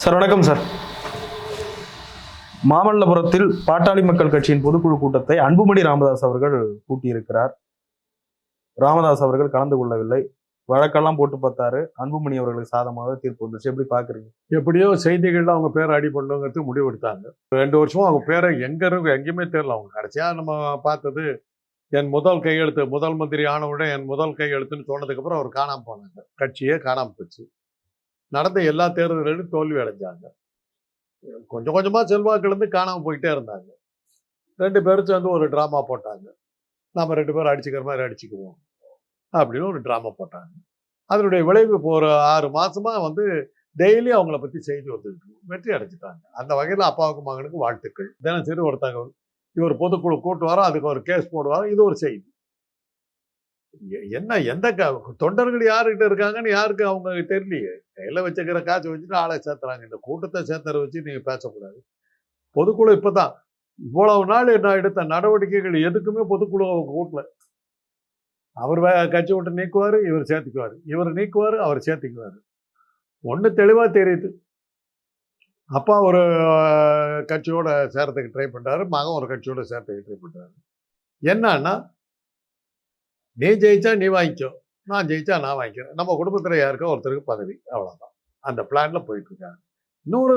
Sir வணக்கம் sir. மாமல்லபுரத்தில் பாட்டாளி மக்கள் கட்சியின் பொதுக்குழு கூட்டத்தை அன்புமணி ராமதாஸ் அவர்கள் கூட்டியிருக்கிறார். ராமதாஸ் அவர்கள் கலந்து கொள்ளவில்லை. வழக்கெல்லாம் போட்டு பார்த்தாரு. அன்புமணி அவர்களுக்கு சாதமாக தீர்ப்பு வந்துச்சு. எப்படி பாக்குறீங்க? எப்படியோ செய்திகள்ல அவங்க பேரை அடி பண்ணுங்கிறதுக்கு முடிவு எடுத்தாங்க. 2 வருஷமா அவங்க பேரை எங்கேயுமே தெரியல. அவங்க கடைசியா நம்ம பார்த்தது என் முதல் கையெழுத்து, முதல் மந்திரி ஆனவுடன் என் முதல் கையெழுத்துன்னு சொன்னதுக்கு அப்புறம் அவர் காணாம போனாங்க. கட்சியே காணாம போச்சு. நடந்த எல்லா தேர்தல்களிலும் தோல்வி அடைஞ்சாங்க. கொஞ்சம் கொஞ்சமா செல்வாக்கு இழந்து காணாம போயிட்டே இருந்தாங்க. 2 பேரும் சேர்ந்து ஒரு டிராமா போட்டாங்க. நாம 2 பேரும் அடிச்சுக்கிற மாதிரி அடிச்சுக்குவோம் அப்படின்னு ஒரு டிராமா போட்டாங்க. அதனுடைய விளைவு இப்போ ஒரு 6 மாசமா டெய்லி அவங்கள பத்தி செய்தி வந்துருக்கு. வெற்றி அடைஞ்சிட்டாங்க. அந்த வகையில் அப்பாவுக்கும் மகனுக்கும் வாழ்த்துக்கள். தினசரி ஒரு தகவல். இவர் பொதுக்குழு கூட்டுவாரோ அதுக்கு ஒரு கேஸ் போடுவாரோ, இது ஒரு செய்தி. என்ன எந்த தொண்டர்கள் யாருக்கிட்ட இருக்காங்கன்னு யாருக்கு அவங்க தெரியலையே. கையில வச்சுக்கிற காசை வச்சுட்டு ஆளை சேர்த்துறாங்க. இந்த கூட்டத்தை சேர்த்துற வச்சு நீங்க பேசக்கூடாது. பொதுக்குழு இப்பதான் இவ்வளவு நாள் நான் எடுத்த நடவடிக்கைகள் எதுக்குமே பொதுக்குழு கூட்டல. அவர் கட்சி விட்டு நீக்குவாரு, இவர் சேர்த்துக்குவாரு, இவர் நீக்குவாரு, அவர் சேர்த்துக்குவாரு. ஒண்ணு தெளிவா தெரியுது. அப்பா ஒரு கட்சியோட சேர்றதுக்கு ட்ரை பண்றாரு, மகன் ஒரு கட்சியோட சேர்த்துக்கு ட்ரை பண்றாரு. என்னன்னா, நீ ஜெயிச்சா நீ வாங்கிக்கோ, நான் ஜெயிச்சா நான் வாங்கிக்கிறேன். நம்ம குடும்பத்துல யாருக்கோ ஒருத்தருக்கு பதவி, அவ்வளவுதான். அந்த பிளான்ல போயிட்டு இருக்காங்க. இன்னொரு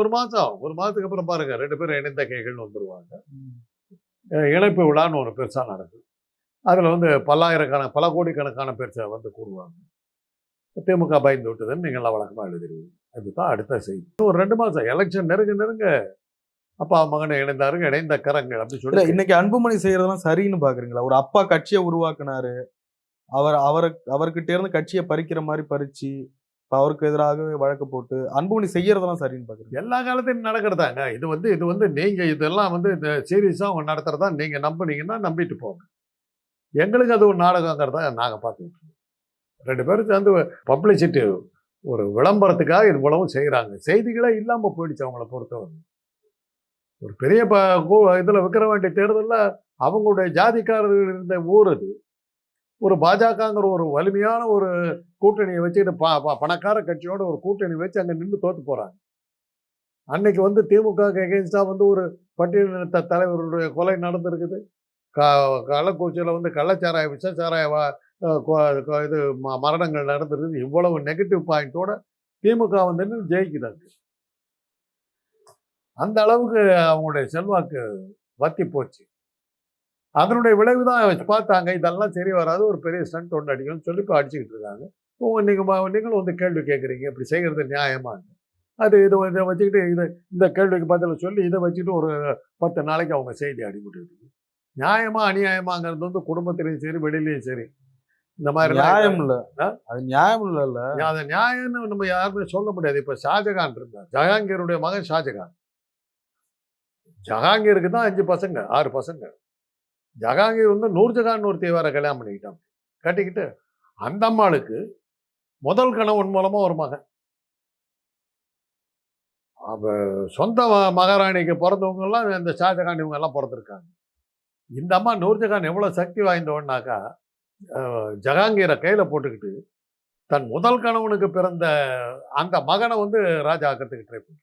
ஒரு மாசத்துக்கு அப்புறம் பாருங்க, 2 பேரும் இணைந்த கைகள்னு வந்துருவாங்க. இணைப்பு விழான்னு ஒரு பெருசா நடக்குது. அதுல பல கோடிக்கணக்கான பேர் கூடுவாங்க. திமுக பயந்து விட்டதுன்னு நீங்கள்லாம் வழக்கமா எழுதிருவீங்க. அதுதான் அடுத்த செய்தி. ஒரு 2 மாசம் எலெக்ஷன் நெருங்க அப்பா மகனை இணைந்தாருங்க, இணைந்த கரங்கள் அப்படி சொல்லி. இன்னைக்கு அன்புமணி செய்யறதெல்லாம் சரின்னு பாக்குறீங்களா? ஒரு அப்பா கட்சியை உருவாக்குனாரு, அவர்கிட்ட இருந்து கட்சியை பறிக்கிற மாதிரி பறிச்சு அவருக்கு எதிராக வழக்கு போட்டு அன்புமணி செய்யறதெல்லாம் சரின்னு பாக்குறீங்க? எல்லா காலத்தையும் நடக்கிறதாங்க. இது நீங்க இதெல்லாம் இந்த சீரியஸா அவங்க நடத்துறதா நீங்க நம்புனீங்கன்னா நம்பிட்டு போங்க. எங்களுக்கு அது ஒரு நாடகங்கிறதா நாங்க பார்த்துக்கிட்டு இருக்கோம். 2 பேரும் சேர்ந்து பப்ளிசிட்டி, ஒரு விளம்பரத்துக்காக இது மூலமும் செய்யறாங்க. செய்திகளே இல்லாம போயிடுச்சு அவங்கள பொறுத்தவரை. ஒரு பெரிய இதுல விக்கிற வேண்டிய தேர்தலில் அவங்களுடைய ஜாதிக்காரர்கள் இருந்த ஊர் அது. ஒரு பாஜகங்கிற ஒரு வலிமையான ஒரு கூட்டணியை வச்சுக்கிட்டு பணக்கார கட்சியோட ஒரு கூட்டணி வச்சு அங்க நின்று தோத்து போறாங்க. அன்னைக்கு திமுக எகென்ஸ்டா ஒரு பட்டியலினத்த தலைவருடைய கொலை நடந்திருக்குது. கள்ளக்குறிச்சியில கள்ளச்சாராய விஷச்சாராய இது மரணங்கள் நடந்திருக்குது. இவ்வளவு நெகட்டிவ் பாயிண்டோட திமுக ஜெயிக்கிறாங்க. அந்த அளவுக்கு அவங்களுடைய செல்வாக்கு வத்தி போச்சு. அதனுடைய விளைவு தான் பார்த்தாங்க. இதெல்லாம் சரி வராது, ஒரு பெரிய ஸ்டண்ட் ஒன்று அடிக்கணும்னு சொல்லி இப்போ அடிச்சுக்கிட்டு இருக்காங்க. நீங்களும் கேள்வி கேட்குறீங்க, இப்படி செய்கிறது நியாயமானு. இதை வச்சுக்கிட்டு இந்த கேள்விக்கு பதில் சொல்லி இதை வச்சுக்கிட்டு ஒரு 10 நாளைக்கு அவங்க செய்தி அடிபட்டு நியாயமா அநியாயமாங்கிறது குடும்பத்திலையும் சரி வெளியிலையும் சரி இந்த மாதிரி நியாயம் இல்லை. அது நியாயம் இல்லைல்ல. அது நியாயம்னு நம்ம யாருமே சொல்ல முடியாது. இப்போ ஷாஜகான் இருந்தார், ஜஹாங்கீருடைய மகன் ஷாஜகான். ஜஹாங்கீருக்கு தான் 5 பசங்க 6 பசங்க. ஜஹாங்கீர் நூர்ஜஹான் ஒருத்தைய வேற கல்யாணம் பண்ணிக்கிட்டான். கட்டிக்கிட்டு அந்த அம்மாளுக்கு முதல் கணவன் மூலமா ஒரு மகன். சொந்த மகாராணிக்கு பிறந்தவங்க எல்லாம் இந்த ஷாஜகான் இவங்க எல்லாம் பிறந்திருக்காங்க. இந்த அம்மா நூர்ஜஹான் எவ்வளவு சக்தி வாய்ந்தவன்னாக்கா, ஜஹாங்கீரை கையில போட்டுக்கிட்டு தன் முதல் கணவனுக்கு பிறந்த அந்த மகனை ராஜா ஆக்கிறதுக்கு ட்ரை பண்ண.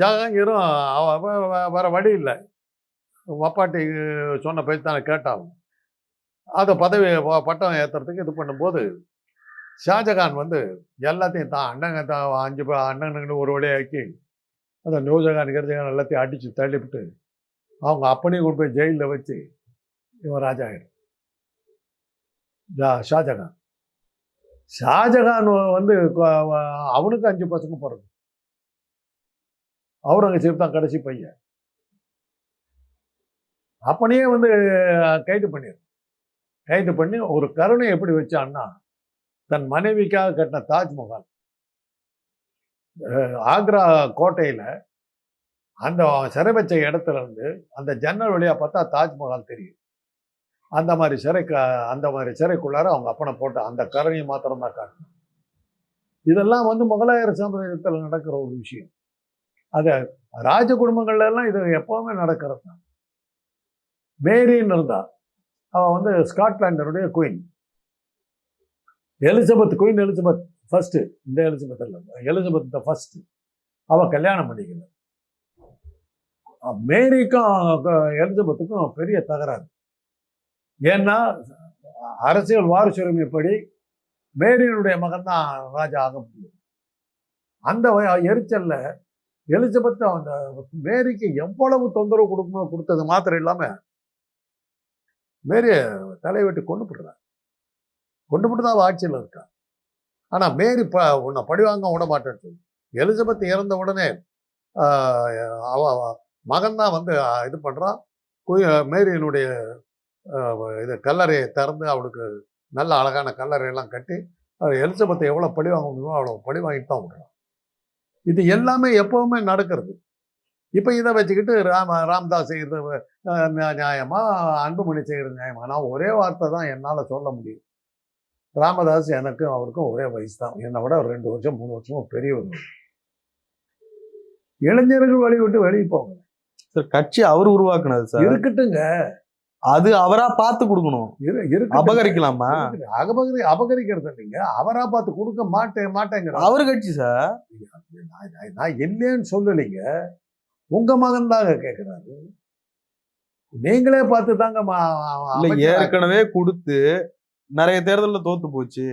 ஜஹாங்கீரும் வேற வழி இல்லை, வப்பாட்டி சொன்ன பேச்சு தானே கேட்டாலும் அதை பதவி பட்டம் ஏற்றுறதுக்கு இது பண்ணும்போது ஷாஜகான் எல்லாத்தையும் தான் அண்ணங்க 5 அண்ணனுங்கன்னு ஒரு வழியாக்கி அந்த நூர்ஜஹான் கிரஜகான் எல்லாத்தையும் அடித்து தள்ளிவிட்டு அவங்க அப்பனையும் கொண்டு போய் ஜெயிலில் வச்சு இவன் ராஜா ஆகிடும். ஷாஜகான் அவனுக்கு 5 பசங்க பிறகு. அவுரங்கசீப் தான் கடைசி பையன். அப்பனையே கைது பண்ணி ஒரு கருணை எப்படி வச்சான்னா, தன் மனைவிக்காக கட்டின தாஜ்மஹால் ஆக்ரா கோட்டையில அந்த சிறை வச்ச இடத்துல இருந்து அந்த ஜன்னல் வழியா பார்த்தா தாஜ்மஹால் தெரியும். அந்த மாதிரி சிறைக்குள்ளார அவங்க அப்பனை போட்ட அந்த கருணையை மாத்திரம் தான் காட்டணும். இதெல்லாம் முகலாயர் சமுதாயத்தில் நடக்கிற ஒரு விஷயம். அது ராஜ குடும்பங்கள்ல எல்லாம் இது எப்பவுமே நடக்கிறது தான். மேரின்னு இருந்தா அவன் ஸ்காட்லாண்டருடைய குயின். குயின் எலிசபெத் ஃபர்ஸ்ட் இந்த எலிசபெத் இல்லை, எலிசபெத் தான் ஃபர்ஸ்ட். அவ கல்யாணம் பண்ணிக்கல. மேரிக்கும் எலிசபெத்துக்கும் பெரிய தகராறு. ஏன்னா அரசியல் வாரிசுரிமைப்படி மேரியினுடைய மகன் தான் ராஜா ஆக முடியும். அந்த எரிச்சல்ல எலிசபெத் அந்த மேரிக்கு எவ்வளவு தொந்தரவு கொடுத்தது மாத்திரம் இல்லாம மேரிய தலையை வெட்டி கொண்டு போட்டு தான் ஆட்சியில் இருக்கா. ஆனா மேரி உன்னை பழிவாங்க விட மாட்டேன்னு சொல்லி எலிசபெத் இறந்த உடனே அவ மகன் தான் வந்து இது பண்றான். மேரியினுடைய இது கல்லறையை திறந்து அவளுக்கு நல்ல அழகான கல்லறையெல்லாம் கட்டி எலிசபெத்தை எவ்வளோ பழி வாங்க முடியுமோ அவ்வளோ பழி வாங்கிட்டு தான் விடுறான். இது எல்லாமே எப்பவுமே நடக்கிறது. இப்போ இதை வச்சுக்கிட்டு ராமதாஸ் செய்கிறது நியாயமா, அன்புமணி செய்கிறது நியாயமா? நான் ஒரே வார்த்தை தான் என்னால் சொல்ல முடியும். ராமதாஸ் எனக்கும் அவருக்கும் ஒரே வயசு தான். என்னை விட 2 வருஷம் 3 வருஷமும் பெரியவர். இளைஞர்கள் வழி விட்டு வெளியே போங்க சார். கட்சி அவர் உருவாக்குனது சார். இருக்கட்டுங்க, அது அவரா பார்த்து கொடுக்கணும். அபகரிக்கலாமா? அபகரிக்கிறது இல்லைங்க, அவரா பார்த்து கொடுக்க மாட்டேங்கிற அவரு கட்சி சார். நான் இல்லைன்னு சொல்லலைங்க, உங்க மகன் தாங்க கேட்கிறாரு. நீங்களே பார்த்து தாங்க. ஏற்கனவே கொடுத்து நிறைய தேர்தலில் தோத்து போச்சு,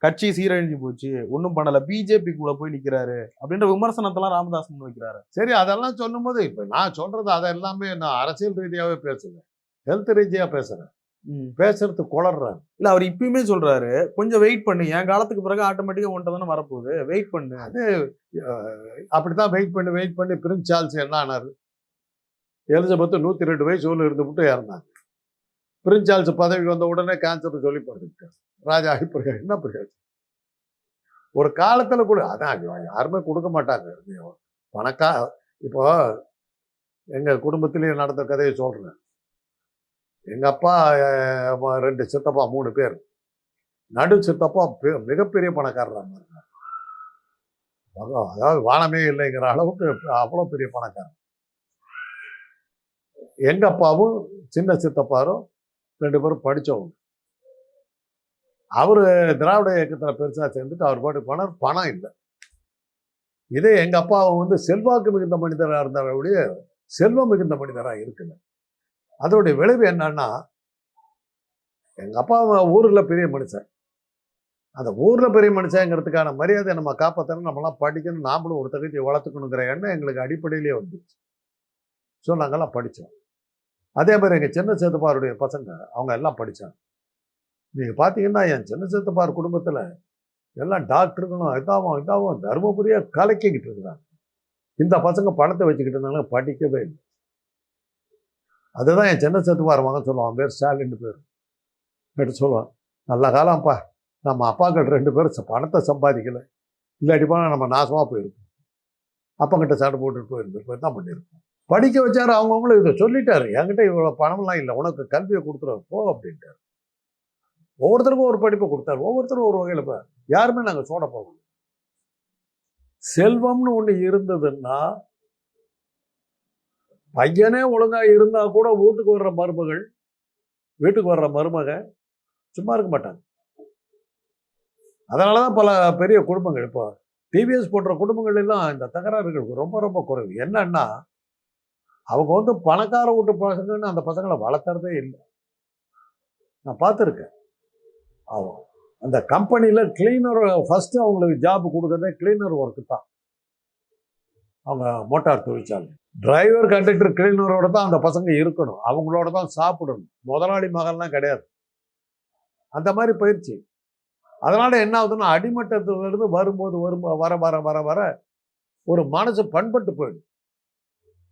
கட்சி சீரழிஞ்சு போச்சு, ஒன்றும் பண்ணல, பிஜேபிக்குள்ள போய் நிக்கிறாரு அப்படின்ற விமர்சனத்தெல்லாம் ராமதாஸ் முன் வைக்கிறாரு. சரி, அதெல்லாம் சொல்லும் போது இப்ப நான் சொல்றது அதை எல்லாமே நான் அரசியல் ரீதியாவே பேசுறேன், ஹெல்த் ரீதியா பேசுறேன். பேசுறது குளர்றாரு. இல்ல, அவர் இப்பயுமே சொல்றாரு கொஞ்சம் வெயிட் பண்ணு, என் காலத்துக்கு பிறகு ஆட்டோமேட்டிக்கா ஒன்றை தானே வரப்போகுது, வெயிட் பண்ணு. அது அப்படித்தான் வெயிட் பண்ணி பிரின்ஸ் சார்ல்ஸ் என்ன ஆனாரு? எலிசபெத் 102 வயசு இருந்துவிட்டு இறந்தாங்க. பிரின்ஸ் சார்ல்ஸ் பதவிக்கு வந்த உடனே கேன்சர் சொல்லி படுத்துக்கிட்டார். ராஜா என்ன பிரயோஜனம்? ஒரு காலத்துல கூட அதான் யாருமே கொடுக்க மாட்டாங்க பணக்கா. இப்போ எங்க குடும்பத்திலேயே நடந்த கதையை சொல்றேன். எங்க அப்பா 2 சித்தப்பா 3 பேர். நடு சித்தப்பா மிகப்பெரிய பணக்காரராக இருந்தார். அதாவது வானமே இல்லைங்கிற அளவுக்கு அவ்வளோ பெரிய பணக்காரர். எங்க அப்பாவும் சின்ன சித்தப்பாரும் 2 பேரும் படித்தவங்க. அவரு திராவிட இயக்கத்தில் பெருசாக சேர்ந்துட்டு அவர் பாட்டு பணம் இல்லை. இதே எங்க அப்பா வந்து செல்வாக்கு மிகுந்த மனிதராக இருந்தவருடைய செல்வம் மிகுந்த மனிதராக இருக்குல்ல. அதோடைய விளைவு என்னன்னா, எங்க அப்பா ஊர்ல பெரிய மனுஷன். அந்த ஊர்ல பெரிய மனுஷங்கிறதுக்கான மரியாதை நம்ம காப்பாற்றணும், நம்மளாம் படிக்கணும், நாமளும் ஒரு தகுதியை வளர்த்துக்கணுங்கிற எண்ணம் எங்களுக்கு அடிப்படையிலேயே வந்துச்சு. ஸோ நாங்கெல்லாம் படித்தோம். அதே மாதிரி எங்கள் சின்ன சேத்துப்பாருடைய பசங்க அவங்க எல்லாம் படித்தாங்க. நீங்கள் பார்த்தீங்கன்னா என் சின்ன சேத்துப்பார் குடும்பத்தில் எல்லாம் டாக்டருங்களும் இதாகவும் தர்மபுரியாக கலக்கிக்கிட்டு இருக்கிறாங்க. இந்த பசங்க பணத்தை வச்சுக்கிட்டு இருந்தாலும் படிக்கவே இல்லை. அதுதான் என் சின்ன சேத்துப்பார் மகன் சொல்லுவான், பேர் ஸ்டாலின் பேர். எடுத்து சொல்லுவான், நல்ல காலம்ப்பா, நம்ம அப்பாக்கள் 2 பேரும் பணத்தை சம்பாதிக்கலை, இல்லாட்டி போனால் நம்ம நாசமாக போயிருப்போம், அப்பங்கிட்ட சண்டை போட்டுட்டு போயிருந்தோம், தான் பண்ணியிருப்போம். படிக்க வச்சாரு. அவங்கவுங்களும் இதை சொல்லிட்டாரு, என்கிட்ட இவ்வளோ பணம்லாம் இல்லை, உனக்கு கல்வியை கொடுத்துருவாரு போ அப்படின்ட்டார். ஒவ்வொருத்தருக்கும் ஒரு படிப்பை கொடுத்தாரு, ஒவ்வொருத்தரும் ஒரு வகையில். இப்போ யாருமே நாங்கள் சோட போகணும். செல்வம்னு ஒன்று இருந்ததுன்னா பையனே ஒழுங்கா இருந்தா கூட வீட்டுக்கு வர்ற மருமக சும்மா இருக்க மாட்டாங்க. அதனாலதான் பல பெரிய குடும்பங்கள், இப்போ டிவிஎஸ் போன்ற குடும்பங்கள் எல்லாம் இந்த தகராறுகளுக்கு ரொம்ப ரொம்ப குறைவு. என்னன்னா, அவங்க வந்து பணக்கார வீட்டு பசங்கன்னு அந்த பசங்களை வளர்த்துறதே இல்லை. நான் பார்த்துருக்கேன். அந்த கம்பெனியில் கிளீனர் ஃபர்ஸ்ட் அவங்களுக்கு ஜாப் கொடுக்கறதே கிளீனர் ஒர்க்கு தான். அவங்க மோட்டார் தொழிற்சாலை டிரைவர், கண்டக்டர், கிளீனரோட தான் அந்த பசங்க இருக்கணும், அவங்களோட தான் சாப்பிடணும். முதலாளி மகன்லாம் கிடையாது. அந்த மாதிரி பயிற்சி. அதனால என்ன ஆகுதுன்னா, அடிமட்டத்திலிருந்து வர வர வர வர ஒரு மனசு பண்பட்டு போயிடும்.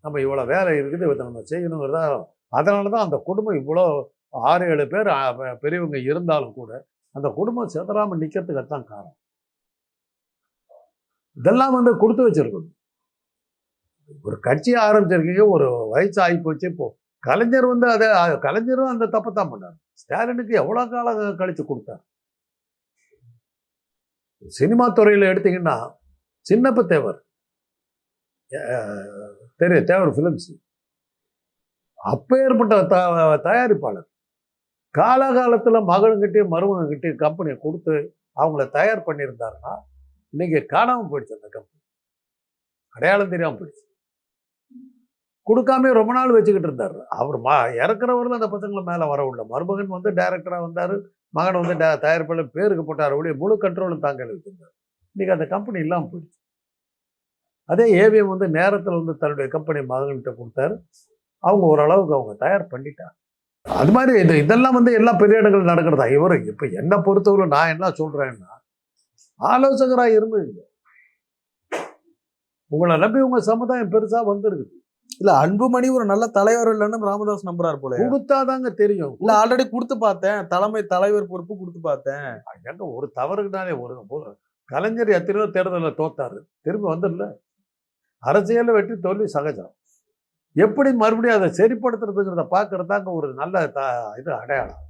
நம்ம இவ்வளோ வேலை இருக்குது, இதை நம்ம செய்யணுங்கிறதா. அதனால தான் அந்த குடும்பம் இவ்வளோ 6-7 பேர் பெரியவங்க இருந்தாலும் கூட அந்த குடும்பம் செதறாமல் நிற்கிறதுக்கு தான் காரணம். இதெல்லாம் வந்து கொடுத்து வச்சிருக்கணும். ஒரு கட்சியை ஆரம்பிச்சிருக்கீங்க, ஒரு வயசு ஆகி போச்சு. இப்போ கலைஞர் வந்து கலைஞரும் அந்த தப்பை தான் பண்ணார். ஸ்டாலினுக்கு எவ்வளோ காலம் கழிச்சு கொடுத்தார். சினிமா துறையில் எடுத்தீங்கன்னா சின்னப்ப தேவர், தேவர் பிலிம்ஸ், அப்பேற்பட்ட தயாரிப்பாளர் காலகாலத்தில் மகனுங்கிட்டே மருமகன்கிட்டே கம்பெனியை கொடுத்து அவங்கள தயார் பண்ணியிருந்தாருன்னா இன்னைக்கு காணாம போயிடுச்சு அந்த கம்பெனி, அடையாளம் தெரியாம போயிடுச்சு. கொடுக்காம ரொம்ப நாள் வச்சுக்கிட்டு இருந்தாரு. அவர் இறக்குறவரில் அந்த பசங்களை மேலே வர விடல. மருமகன் வந்து டைரக்டராக வந்தார், மகன் வந்து தயாரிப்பாளர் பேருக்கு போட்டார், ஒழிய முழு கண்ட்ரோலும் தாங்கல வச்சிருந்தார். இன்னைக்கு அந்த கம்பெனி இல்லாமல் போயிடுச்சு. அதே ஏவிஎம் வந்து நேரத்தில் வந்து தன்னுடைய கம்பெனி மகன்கிட்ட கொடுத்தாரு. அவங்க ஓரளவுக்கு அவங்க தயார் பண்ணிட்டாங்க. அது மாதிரி இதெல்லாம் வந்து எல்லா பெரிய இடங்கள் நடக்கிறதா. இவர் இப்போ என்னை பொறுத்தவரை நான் என்ன சொல்றேன்னா, ஆலோசகராக இருந்துங்க. உங்களை நம்பி உங்க சமுதாயம் பெருசா வந்துருக்குது. இல்ல அன்புமணி ஒரு நல்ல தலைவர் இல்லைன்னு ராமதாஸ் நம்புறாரு போல. கொடுத்தாதாங்க தெரியும். இல்ல ஆல்ரெடி கொடுத்து பார்த்தேன், தலைவர் பொறுப்பு கொடுத்து பார்த்தேன். ஏங்க ஒரு தவறுக்குனாலே ஒரு கலைஞர் எத்தனையோ தேர்தலில் தோத்தாரு, திரும்பி வந்துடல. அரசியலில் வெற்றி தோல்வி சகஜம். எப்படி மறுபடியும் அதை சரிப்படுத்துறதுங்கிறத பார்க்கறதாங்க ஒரு நல்ல இது அடையாளம்.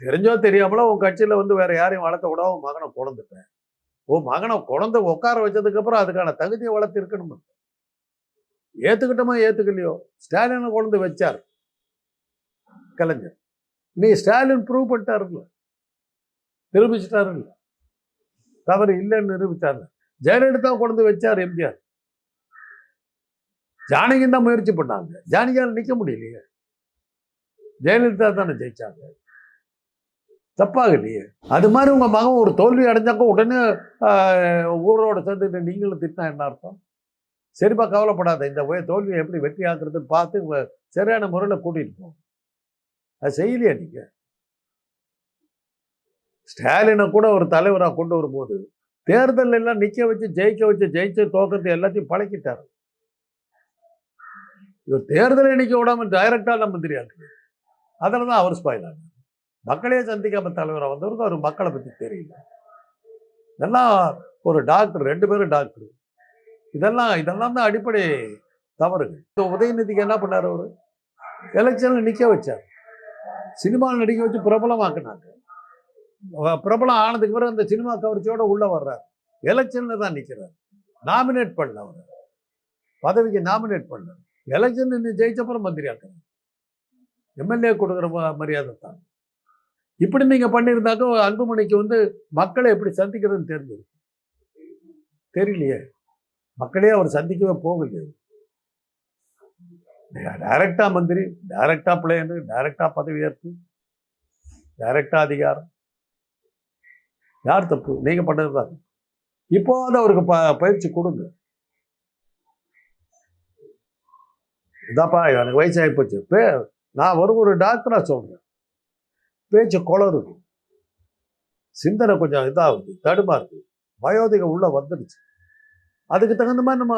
தெரிஞ்சோ தெரியாமலோ உன் கட்சியில் வந்து வேற யாரையும் வளர்க்க விடாம உன் மகனை குழந்துட்டேன். மகனை குழந்தை உட்கார வச்சதுக்கு அப்புறம் அதுக்கான தகுதியை வளர்த்து இருக்கணும். ஏத்துக்கிட்டோமா ஏத்துக்கலையோ, ஸ்டாலினை கொண்டு வச்சார் கலைஞர். நீ ஸ்டாலின் ப்ரூவ் பண்ணிட்டாருல்ல, நிரூபிச்சிட்டாருல்ல, தவறு இல்லைன்னு நிரூபிச்சார்ல. ஜெயலலிதா கொண்டு வச்சார் எம்ஜிஆர். ஜானகி தான் முயற்சி பண்ணாங்க, ஜானகியால் நிக்க முடியலையே. ஜெயலலிதா தானே ஜெயிச்சாங்க, தப்பாகலையே. அது மாதிரி உங்க மகன் ஒரு தோல்வி அடைஞ்சாக்க உடனே ஊரோட சேர்ந்துட்டு நீங்களும் திட்டினா என்ன அர்த்தம்? சரிப்பா கவலைப்படாத, இந்த தோல்வியை எப்படி வெற்றி ஆக்குறதுன்னு பார்த்து சரியான முறையில் கூட்டிட்டு போகும். அது செய்யலையா நீங்க? ஸ்டாலினை கூட ஒரு தலைவராக கொண்டு வரும்போது தேர்தல் எல்லாம் நிக்க வச்சு ஜெயிச்சு தோக்கிறது எல்லாத்தையும் பழக்கிட்டாரு. இவர் தேர்தலை நிக்க விடாம டைரக்டா நம்ம தெரியாது. அதில் தான் அவர் ஸ்பாயில் ஆனார். மக்களே சந்திக்காம தலைவராக வந்தவருக்கு அவர் மக்களை பற்றி தெரியல. இதெல்லாம் ஒரு டாக்டர், 2 பேரும் டாக்டர். இதெல்லாம் தான் அடிப்படை தவறுகள். இந்த உதயநிதிக்கு என்ன பண்ணார்? அவர் எலெக்ஷன்ல நிக்க வச்சார், சினிமாவில் நடிக்க வச்சு பிரபலமாக்குனாங்க. பிரபலம் ஆனதுக்கு பிறகு அந்த சினிமா கவர்ச்சியோட உள்ள வர்றார். எலெக்ஷன்ல தான் நிற்கிறார், நாமினேட் பண்ணல, அவர் பதவிக்கு நாமினேட் பண்ணல. எலெக்ஷன் ஜெயிச்சப்பறம் மந்திரி ஆக்குறாங்க. எம்எல்ஏ கொடுக்குற மரியாதை தான். இப்படி நீங்க பண்ணியிருந்தாக்க அன்புமணிக்கு வந்து மக்களை எப்படி சந்திக்கிறதுன்னு தெரிஞ்சிருக்கும். தெரியலையே, மக்களே அவர் சந்திக்கவே போகலையே. டைரக்டா மந்திரி, டைரக்டா பிளேனு, டைரக்டா பதவியேற்பு, டைரக்டா அதிகாரம். யார் தப்பு? நீங்க பண்ணதுதான். இப்போ அது அவருக்கு பயிற்சி கொடுங்க. இதாப்பா எனக்கு வயசாகி போச்சு, நான் ஒரு டாக்டரா சொல்றேன், பேச்சு குளறுது, சிந்தனை கொஞ்சம் இதாகுது, தடுமாறுது, வயோதிகம் உள்ள வந்துடுச்சு. அதுக்கு தகுந்த மாதிரி நம்ம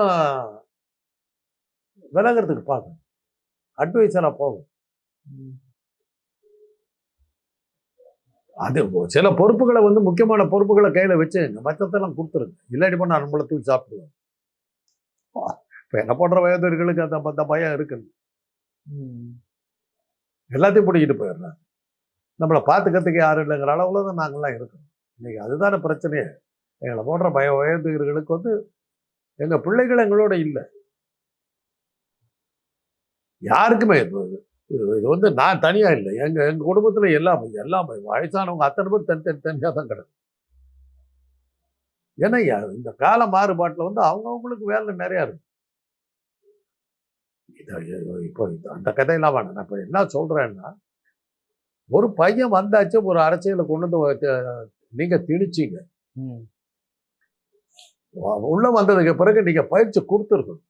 விலகிறதுக்கு பார்க்கணும், அட்வைஸரா போகும். அது சில பொறுப்புகளை வந்து முக்கியமான பொறுப்புகளை கையில வச்சு மற்றத்தெல்லாம் கொடுத்துருங்க. இல்லாட்டி பண்ண நம்மளை தூக்கி சாப்பிடுவாங்க. இப்போ என்ன போன்ற வயதுகளுக்கு அந்த பயம் இருக்குன்னு எல்லாத்தையும் பிடிக்கிட்டு போயிடுறாங்க. நம்மளை பார்த்துக்கிறதுக்கு யாரும் இல்லைங்கிற அளவுல தான் நாங்கள்லாம் இருக்கோம். இன்னைக்கு அதுதானே பிரச்சனையே. எங்களை போன்ற வயதுகளுக்கு வந்து எங்க பிள்ளைகள் எங்களோட இல்லை, யாருக்குமே. இது வந்து நான் தனியா இல்லை, எங்க குடும்பத்துல எல்லாமே வயசானவங்க அத்தனை பேர் தனியா தான் கிடக்கும். ஏன்னா இந்த கால மாறுபாட்டில் வந்து அவங்கவுங்களுக்கு வேலை நிறையா இருக்கு. இப்போ அந்த கதையெல்லாம் வேணாம். நான் இப்போ என்ன சொல்றேன்னா, ஒரு பையன் வந்தாச்சு, ஒரு அரசியலை கொண்டு வந்து நீங்க திணிச்சிங்க, உள்ள வந்ததுக்கு பிறகு நீங்க பயிற்சி கொடுத்துருக்கணும்.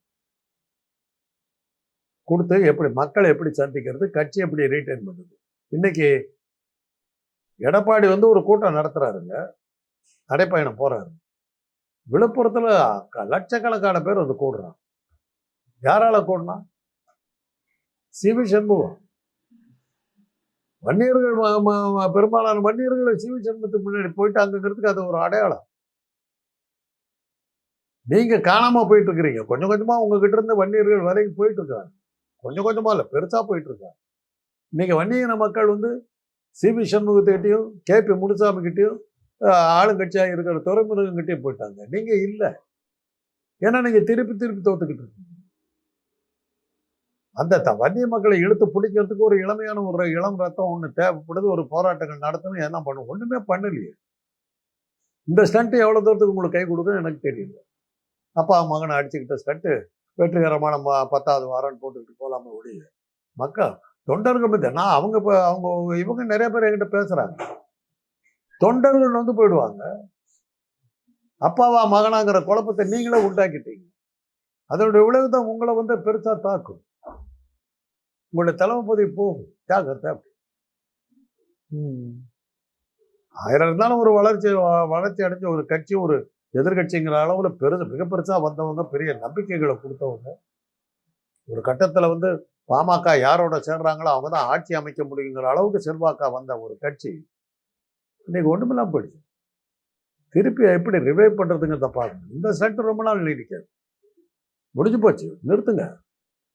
கொடுத்து எப்படி மக்களை எப்படி சந்திக்கிறது, கட்சி எப்படி ரீட்டைன் பண்ணுறது. இன்னைக்கு எடப்பாடி வந்து ஒரு கூட்டம் நடத்துறாருங்க, நடைப்பயணம் போறாரு. விழுப்புரத்துல லட்சக்கணக்கான பேர் வந்து கூடுறான். யாரால கூடனா? சிவி சண்முகம். வன்னியர்கள் பெரும்பாலான வன்னியர்கள் சிவி சண்முகத்துக்கு முன்னாடி போயிட்டு அங்கிறதுக்கு அது ஒரு அடையாளம். நீங்க காணாம போயிட்டு இருக்கிறீங்க. கொஞ்சம் கொஞ்சமா உங்ககிட்ட இருந்து வன்னியர்கள் வரைக்கும் போயிட்டு இருக்காங்க. கொஞ்சம் கொஞ்சமா இல்லை, பெருசா போயிட்டு இருக்காங்க. இன்னைக்கு வன்னியின மக்கள் வந்து சிவி சண்முகத்திட்டையும் கேபி முனுசாமி கிட்டையும் ஆளுங்கட்சியாக இருக்கிற துறைமுருகன்கிட்டையும் போயிட்டாங்க. நீங்க இல்லை, ஏன்னா நீங்க திருப்பி தோத்துக்கிட்டு இருக்கீங்க. அந்த வன்னிய மக்களை இழுத்து பிடிக்கிறதுக்கு ஒரு இளமையான ஒரு இளம் ரத்தம் ஒன்று தேவைப்படுது. ஒரு போராட்டங்கள் நடத்தணும், என்ன பண்ணும்? ஒண்ணுமே பண்ணலையே. இந்த ஸ்டண்ட்டு எவ்வளோ தூரத்துக்கு உங்களுக்கு கை கொடுக்குன்னு எனக்கு தெரியல. அப்பா மகனை அடிச்சுக்கிட்ட ஸ்டண்ட்டு வெற்றிகரமான 10வது வாரம்னு போட்டுக்கிட்டு போகலாமே ஒழிய மக்கள் தொண்டர்கள் பற்றி நான் அவங்க இவங்க நிறைய பேர் என்கிட்ட பேசுகிறாங்க. தொண்டர்கள் வந்து போயிடுவாங்க. அப்பாவா மகனாங்கிற குழப்பத்தை நீங்களே உண்டாக்கிட்டீங்க. அதனுடைய விளைவு தான் உங்களை வந்து பெருசாக தாக்கும். உங்களுடைய தலைமை பதவி போகும். ஜாக்கிரதை. ஆயிரம் இருந்தாலும் ஒரு வளர்ச்சி அடைஞ்ச ஒரு கட்சி, ஒரு எதிர்கட்சிங்கிற அளவில் மிக பெருசாக வந்தவங்க, பெரிய நம்பிக்கைகளை கொடுத்தவங்க. ஒரு கட்டத்தில் வந்து பாமக யாரோட சேர்றாங்களோ அவங்க தான் ஆட்சி அமைக்க முடியுங்கிற அளவுக்கு செல்வாக்கா வந்த ஒரு கட்சி இன்னைக்கு ஒன்றுமெல்லாம் போயிடுச்சு. திருப்பி எப்படி ரிவைவ் பண்ணுறதுங்கிறத பார்க்கணும். இந்த ஸ்டண்ட் ரொம்ப நாள் நீடிக்காது. முடிஞ்சு போச்சு, நிறுத்துங்க.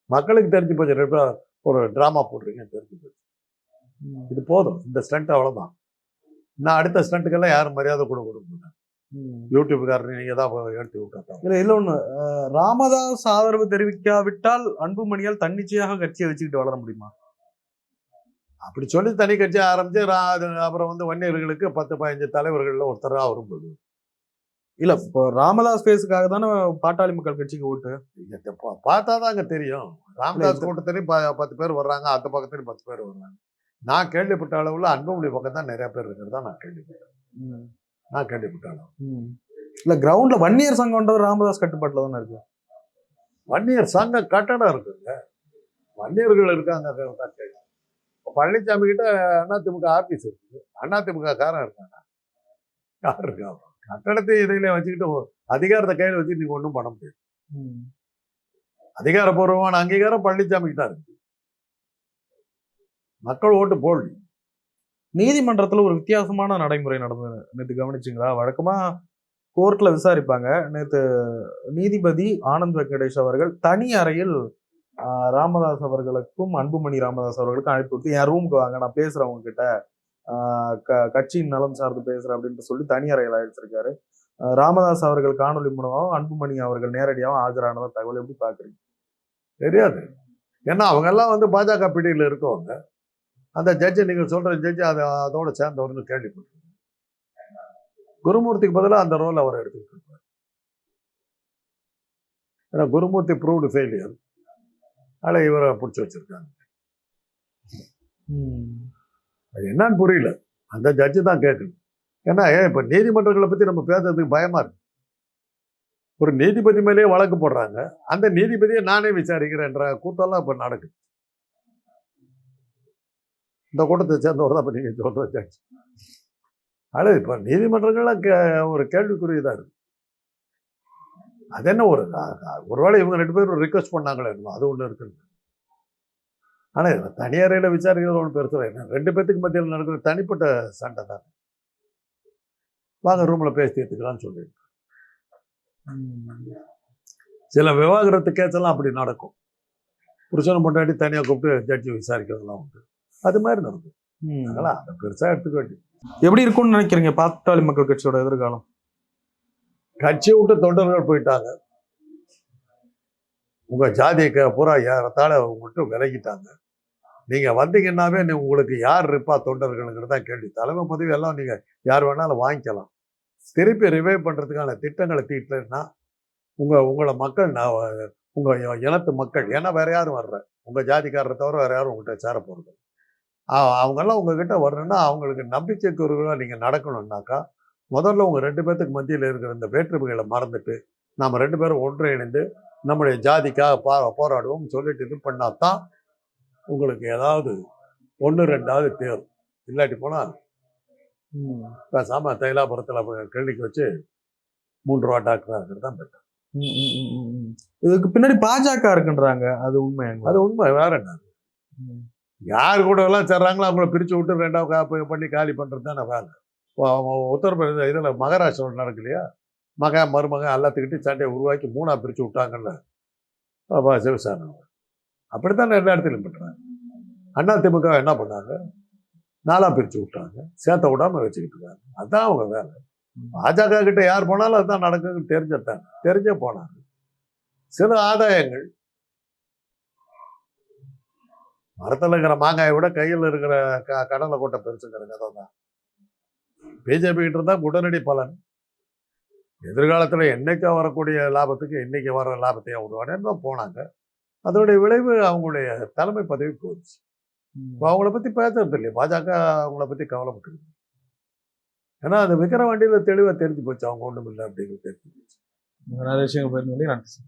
மக்களுக்கு தெரிஞ்சு போச்சு. ஒரு ட்ராமா போடுறீங்கன்னு தெரிஞ்சு போச்சு. இது போதும். இந்த ஸ்டண்ட் அவ்வளோதான். நான் அடுத்த ஸ்டண்ட்டுக்கெல்லாம் யாரும் மரியாதை கூட கொடுக்க மாட்டாங்க. யூடியூப்காரர் நீங்கள் தான் எடுத்து விட்டா. இல்லை இல்லை ஒன்று, ராமதாஸ் ஆதரவு தெரிவிக்காவிட்டால் அன்புமணியால் தன்னிச்சையாக கட்சியை வச்சுக்கிட்டு வளர முடியுமா? அப்படி சொல்லி தனி கட்சி ஆரம்பிச்சு அப்புறம் வந்து வன்னியர்களுக்கு 10-15 தலைவர்களில் ஒருத்தராக வரும் போது. இல்லை, இப்போ ராமதாஸ் பேஸுக்காக தானே பாட்டாளி மக்கள் கட்சிக்கு ஓட்டு. பார்த்தா தான் அங்கே தெரியும். ராமதாஸ் கூட்டத்திலையும் 10 பேர் வர்றாங்க, அந்த பக்கத்துலையும் 10 பேர் வர்றாங்க. நான் கேள்விப்பட்ட அளவில் அன்புமணி பக்கம் தான் நிறைய பேர் இருக்கிறதா நான் கேள்விப்பட்டேன். இல்லை, கிரவுண்ட்ல வன்னியர் சங்கம்ன்றது ராமதாஸ் கட்டுப்பாட்டில் தானே இருக்கு. வன்னியர் சங்க கட்டடம் இருக்குங்க, வன்னியர்கள் இருக்காங்க. பழனிசாமி கிட்ட அதிமுக ஆபீஸ் இருக்குது. அதிமுக காரன் இருக்காங்க, யார் இருக்காங்க? கட்டடத்தை இதையில வச்சுக்கிட்டு அதிகாரத்தை கையில் வச்சு நீங்க ஒன்றும் பண்ண முடியாது. அதிகாரப்பூர்வமான அங்கீகாரம் பழனிசாமி கிட்ட இருக்கு. மக்கள் ஓட்டு போடல. நீதிமன்றத்தில் ஒரு வித்தியாசமான நடைமுறை நடந்தது நேற்று, கவனிச்சிங்களா? வழக்கமா கோர்ட்ல விசாரிப்பாங்க. நேற்று நீதிபதி ஆனந்த் வெங்கடேஷ் அவர்கள் தனி அறையில் ராமதாஸ் அவர்களுக்கும் அன்புமணி ராமதாஸ் அவர்களுக்கும் அழைப்பு விட்டு, என் ரூமுக்கு வாங்க, நான் பேசுறேன் உங்ககிட்ட, கட்சியின் நலம் சார்ந்து பேசுறேன் அப்படின்ட்டு சொல்லி தனி அறையில் அழைச்சிருக்காரு. ராமதாஸ் அவர்கள் காணொலி மூலமாகவும் அன்புமணி அவர்கள் நேரடியாகவும் ஆஜரானதா தகவல் எப்படி பாக்குறீங்க? தெரியாது, ஏன்னா அவங்க எல்லாம் வந்து பாஜக பிடியில் இருக்கவங்க. அந்த ஜட்ஜை நீங்கள் சொல்கிற ஜட்ஜி அதோட சேர்ந்தவர்னு கேள்விப்பட்டிருக்கீங்க. குருமூர்த்திக்கு பதிலாக அந்த ரோல் அவர் எடுத்துக்கிட்டு இருப்பார். ஏன்னா குருமூர்த்தி ப்ரூவ்டு ஃபெயிலியர், அதில் இவரை பிடிச்சி வச்சிருக்காங்க. அது என்னன்னு புரியல, அந்த ஜட்ஜு தான் கேட்கணும். ஏன்னா இப்போ நீதிமன்றங்களை பற்றி நம்ம பேசுறதுக்கு பயமா இருக்கு. ஒரு நீதிபதி மேலேயே வழக்கு போடுறாங்க, அந்த நீதிபதியை நானே விசாரிக்கிறேன்ற கூத்தெல்லாம் இப்போ நடக்குது. இந்த கூட்டத்தை சேர்ந்தவர் தான் இப்போ நீங்கள் சொல்கிற ஜட்ஜ். ஆனால் இப்போ நீதிமன்றங்கள்லாம் ஒரு கேள்விக்குரியதாக இருக்கு. அது என்ன ஒருவேளை இவங்க 2 பேரும் ரிக்வஸ்ட் பண்ணாங்களே, அது ஒன்று இருக்குன்னு. ஆனால் தனியாரையில் விசாரிக்கிறது ஒன்று பெருசுல என்ன, 2 பேத்துக்கு மத்தியில் நடக்கிற தனிப்பட்ட சண்டை தான். வாங்க ரூமில் பேசி தீர்த்துக்கலாம்னு சொல்லிட்டு சில விவாகரத்து கேஸெல்லாம் அப்படி நடக்கும். புருஷனை முன்னாடி தனியாக கூப்பிட்டு ஜட்ஜி விசாரிக்கிறதுலாம் உண்டு. அது மாதிரி நடக்கும். அதனால அதை பெருசாக எடுத்துக்க வேண்டிய. எப்படி இருக்கும்னு நினைக்கிறீங்க பாட்டாளி மக்கள் கட்சியோட எதிர்காலம்? கட்சியை விட்டு தொண்டர்கள் போயிட்டாங்க. உங்க ஜாதியை பூரா ஏறத்தாழ விட்டு விலகிட்டாங்க. நீங்க வந்தீங்கன்னாவே உங்களுக்கு யார் இருப்பா தொண்டர்களுங்கிறதா கேள்வி. தலைமை பதவி எல்லாம் நீங்க யார் வேணாலும் வாங்கிக்கலாம். திருப்பி ரிவைவ் பண்றதுக்கான திட்டங்களை தீட்டலைன்னா உங்களை மக்கள் உங்க இனத்து மக்கள், ஏன்னா வேற யாரும் வர்ற, உங்க ஜாதிக்காரரை தவிர வேற யாரும் உங்கள்கிட்ட சேர போறது. அவங்கெல்லாம் உங்ககிட்ட வரணும்னா அவங்களுக்கு நம்பிக்கைக்குரியவர்களாக நீங்கள் நடக்கணும்னாக்கா முதல்ல உங்கள் 2 பேர்த்துக்கு மத்தியில் இருக்கிற இந்த வேற்றுமைகளை மறந்துட்டு நாம் 2 பேரும் ஒன்றிணைந்து நம்முடைய ஜாதிக்காக போராடுவோம் சொல்லிட்டு இது பண்ணாதான் உங்களுக்கு ஏதாவது 1-2 தேரும். இல்லாட்டி போனால் பேசாமல் தைலாபுரத்தில் கிளினிக் வச்சு 3 ரூபா டாக்டராக இருக்கிறது தான் பெட்டர். இதுக்கு பின்னாடி பாஜக இருக்குன்றாங்க, அது உண்மை? அது உண்மை. வேற என்ன, யார் கூட எல்லாம் சேர்றாங்களோ அவங்கள பிரித்து விட்டு 2ஆவது பண்ணி காலி பண்ணுறது தானே வேலை. உத்தரப்பிரதேச இதில் மகாராஷ்டிராவில் நடக்கலையா, மருமகன் எல்லாத்துக்கிட்டையும் சண்டையை உருவாக்கி 3ஆக பிரித்து விட்டாங்கல்ல சிவசேனா. அப்படித்தான் எல்லா இடத்துலையும் பண்ணுறாங்க. அதிமுக என்ன பண்ணாங்க, 4ஆக பிரித்து விட்டாங்க, சேர்த்த விடாமல் வச்சுக்கிட்டு இருக்காங்க. அதுதான் அவங்க வேலை. பாஜக கிட்ட யார் போனாலும் அதுதான் நடக்குதுன்னு தெரிஞ்சுட்டாங்க, தெரிஞ்சே போனாங்க. சில ஆதாயங்கள், மரத்தில் இருக்கிற மாங்காயை விட கையில் இருக்கிற கடலை கொட்டை பெருசுங்கிற கதை தான். பிஜேபி கிட்ட இருந்தால் உடனடி பலன், எதிர்காலத்தில் என்னைக்கா வரக்கூடிய லாபத்துக்கு இன்னைக்கு வர லாபத்தையும் விடுவானேன்னு தான் போனாங்க. அதோடைய விளைவு அவங்களுடைய தலைமை பதவி போச்சு. இப்போ அவங்கள பற்றி பேசுறது இல்லையா பாஜக, அவங்கள பற்றி கவலைப்பட்டுருக்கு. ஏன்னா அந்த விக்கிரவாண்டியில் தெளிவாக தெரிஞ்சு போச்சு அவங்க ஒன்றும் இல்லை அப்படிங்கிறது தெரிஞ்சு போச்சு. நிறைய விஷயங்கள் போயிருந்தோம். நன்றி.